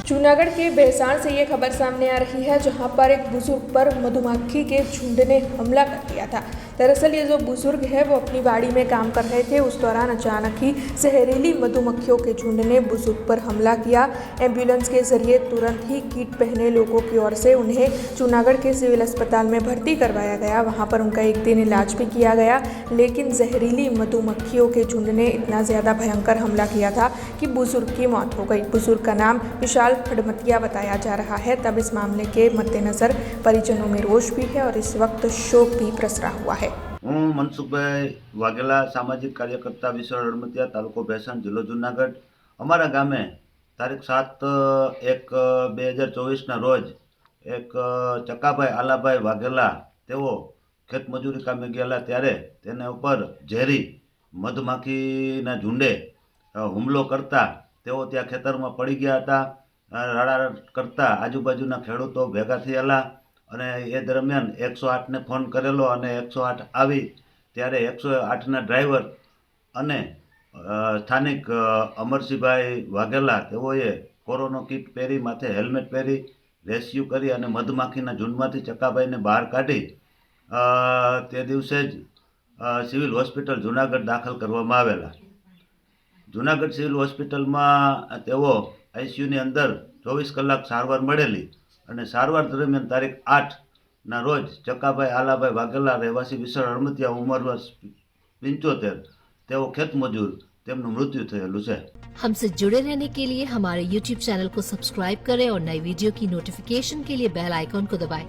जूनागढ़ के भैंसाण से ये खबर सामने आ रही है, जहां पर एक बुजुर्ग पर मधुमक्खी के झुंड ने हमला कर दिया था। दरअसल ये जो बुजुर्ग है वो अपनी बाड़ी में काम कर रहे थे। उस दौरान अचानक ही जहरीली मधुमक्खियों के झुंड ने बुजुर्ग पर हमला किया। एम्बुलेंस के जरिए तुरंत ही किट पहने लोगों की ओर से उन्हें जूनागढ़ के सिविल अस्पताल में भर्ती करवाया गया। वहाँ पर उनका एक दिन इलाज भी किया गया, लेकिन जहरीली मधुमक्खियों के झुंड ने इतना ज़्यादा भयंकर हमला किया था कि बुजुर्ग की मौत हो गई। बुजुर्ग का नाम विशाल फड़मतिया बताया जा रहा है। तब इस मामले के मद्देनजर परिजनों में रोष भी है और इस वक्त शोक भी प्रसरा हुआ है। हूँ मनसुखभाई वाघेला, सामाजिक कार्यकर्ता, विशाल फड़मतिया, तालुको भैंसाण, जिल्लो जूनागढ़। अमरा गामे तारीख 7/1/2024 रोज एक चकाभाई आलाभाई वाघेला तेओ खेत मजूरी कामे गेला त्यारे तेने उपर झेरी मधमाखीना झुंडे हुमलो करता तेओ त्या खेतरमां पड़ी गया हता। राड़ा करता आजूबाजूना खेडूतो भेगा थयेला અને એ દરમિયાન 108ને ફોન કરેલો અને 108 આવી ત્યારે 108ના ડ્રાઈવર અને સ્થાનિક અમરસિંહભાઈ વાઘેલા તેઓએ કોરોના કિટ પહેરી, માથે હેલ્મેટ પહેરી રેસ્ક્યુ કરી અને મધમાખીના ઝુંડમાંથી ચકાભાઈને બહાર કાઢી તે દિવસે જ સિવિલ હોસ્પિટલ જૂનાગઢ દાખલ કરવામાં આવેલા। જૂનાગઢ સિવિલ હોસ્પિટલમાં તેઓ આઈસીયુની અંદર 24 કલાક સારવાર મળેલી અને સારવાર દરમિયાન તારીખ 8ના રોજ ચકાભાઈ આલાભાઈ વાઘેલા રહેવાસી વિશાળ ફળમતિયા ઉંમર વર્ષ 75 તેઓ ખેત મજૂર તેમનું મૃत्यु થયેલું છે। हमसे जुड़े रहने के लिए हमारे YouTube चैनल को सब्सक्राइब करें और नई वीडियो की नोटिफिकेशन के लिए बेल आइकॉन को दबाएं।